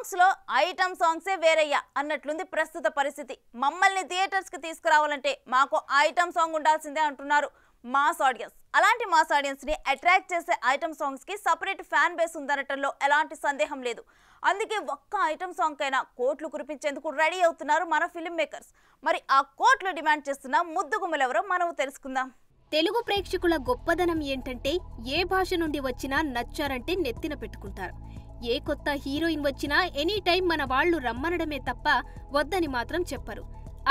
Songs లో item సాంగ్సే వేరయ్యా అన్నట్లుంది ప్రస్తుత పరిస్థితి. మమ్మల్ని థియేటర్స్ కి తీసుకురావాలంటే మాకు ఐటమ్ సాంగ్ ఉండాల్సిందే అంటున్నారు మాస్ ఆడియన్స్. అలాంటి మాస్ ఆడియన్స్ ని అట్రాక్ట్ చేసే ఐటమ్ సాంగ్స్ కి సెపరేట్ ఫ్యాన్ బేస్ ఉందనటంలో ఎలాంటి సందేహం లేదు. అందుకే ఒక్క ఐటమ్ సాంగ్ కైనా కోట్లు కురిపించేందుకు రెడీ అవుతున్నారు మన ఫిల్మ్ మేకర్స్. మరి ఆ కోట్లు డిమాండ్ చేస్తున్న ముద్దుగుమ్మలెవరో మనం తెలుసుకుందాం. తెలుగు ప్రేక్షకుల గొప్పదనం ఏంటంటే ఏ భాష నుండి వచ్చినా నచ్చారంటే నెత్తిన పెట్టుకుంటారు. ఏ కొత్త హీరోయిన్ వచ్చినా ఎనీ టైం మన వాళ్ళు రమ్మనడమే తప్ప వద్దని మాత్రం చెప్పరు.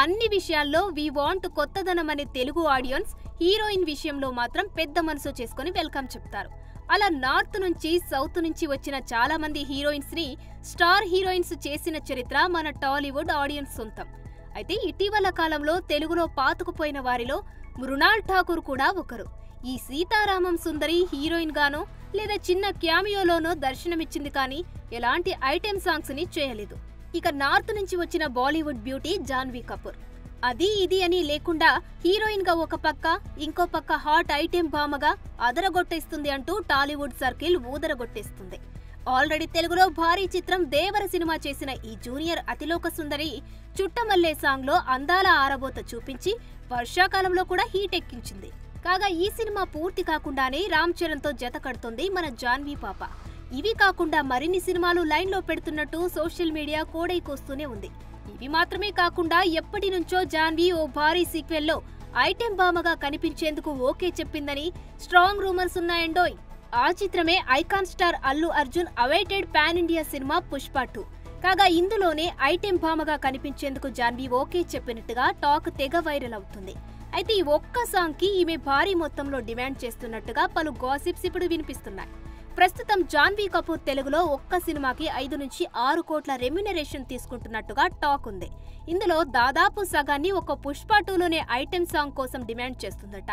అన్ని విషయాల్లో వి వాంట్ కొత్తదనం అనే తెలుగు ఆడియన్స్ హీరోయిన్ విషయంలో మాత్రం పెద్ద మనసు చేసుకుని వెల్కమ్ చెప్తారు. అలా నార్త్ నుంచి సౌత్ నుంచి వచ్చిన చాలా మంది హీరోయిన్స్ ని స్టార్ హీరోయిన్స్ చేసిన చరిత్ర మన టాలీవుడ్ ఆడియన్స్ సొంతం. అయితే ఇటీవల కాలంలో తెలుగులో పాతుకుపోయిన వారిలో మృణాల్ ఠాకూర్ కూడా ఒకరు. ఈ సీతారామం సుందరి హీరోయిన్ గానో లేదా చిన్న క్యామియోలోనో దర్శనమిచ్చింది కానీ ఎలాంటి ఐటెం సాంగ్స్ ని చేయలేదు. ఇక నార్త్ నుంచి వచ్చిన బాలీవుడ్ బ్యూటీ జాన్వీ కపూర్ అది ఇది అని లేకుండా హీరోయిన్ గా ఒక పక్క ఇంకో పక్క హాట్ ఐటెం భామగా అదరగొట్టేస్తుంది అంటూ టాలీవుడ్ సర్కిల్ ఊదరగొట్టేస్తుంది. ఆల్రెడీ తెలుగులో భారీ చిత్రం దేవర సినిమా చేసిన ఈ జూనియర్ అతిలోక సుందరి చుట్టమల్లే సాంగ్ లో అందాల ఆరబోత చూపించి వర్షాకాలంలో కూడా హీట్ ఎక్కించింది. కాగా ఈ సినిమా పూర్తి కాకుండానే రామ్ చరణ్ తో జత కడుతుంది మన జాన్వీ పాప. ఇవి కాకుండా మరిన్ని సినిమాలు లైన్ లో పెడుతున్నట్టు సోషల్ మీడియా కోడైకొస్తూనే ఉంది. ఇవి మాత్రమే కాకుండా ఎప్పటి నుంచో జాన్వీ ఓ భారీ సీక్వెల్ లో ఐటెం భామగా కనిపించేందుకు ఓకే చెప్పిందని స్ట్రాంగ్ రూమర్స్ ఉన్నాయండోయ్. ఆ చిత్రమే icon star Allu Arjun awaited pan India cinema Pushpa 2. కాగా ఇందులోనే ఐటెం భామగా కనిపించేందుకు జాన్వీ ఓకే చెప్పినట్టుగా టాక్ తెగ వైరల్ అవుతుంది. అయితే ఈ ఒక్క సాంగ్ కి ఈమె భారీ మొత్తంలో డిమాండ్ చేస్తున్నట్టుగా పలు గాసిప్స్ ఇప్పుడు వినిపిస్తున్నాయి. ప్రస్తుతం జాన్వీ కపూర్ తెలుగులో ఒక్క సినిమాకి 5 నుంచి 6 కోట్ల రెమ్యునరేషన్ తీసుకుంటున్నట్టుగా టాక్ ఉంది. ఇందులో దాదాపు సగాన్ని ఒక పుష్ప 2లోనే ఐటెం సాంగ్ కోసం డిమాండ్ చేస్తుందట.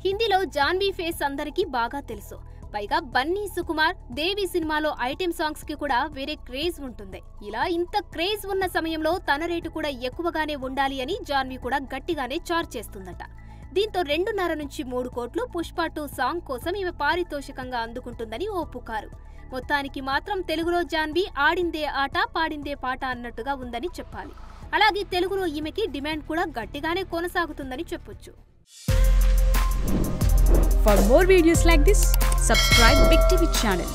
హిందీలో జాన్వీ ఫేస్ అందరికీ బాగా తెలుసు. పైగా బన్నీ సుకుమార్ దేవి సినిమాలో ఐటెం సాంగ్స్ కి కూడా వేరే క్రేజ్ ఉంటుంది. ఇలా ఇంత క్రేజ్ ఉన్న సమయంలో తన రేటు కూడా ఎక్కువగానే ఉండాలి అని జాన్వీ కూడా గట్టిగానే చార్జ్ చేస్తుందట. దీంతో 2.5 నుంచి 3 కోట్లు పుష్ప 2 సాంగ్ కోసం ఈమె పారితోషికంగా అందుకుంటుందని ఓ పుకారు. మొత్తానికి మాత్రం తెలుగులో జాన్వీ ఆడిందే ఆట పాడిందే పాట అన్నట్టుగా ఉందని చెప్పాలి. అలాగే తెలుగులో ఈమెకి డిమాండ్ కూడా గట్టిగానే కొనసాగుతుందని చెప్పొచ్చు. For more videos like this, subscribe Big TV channel.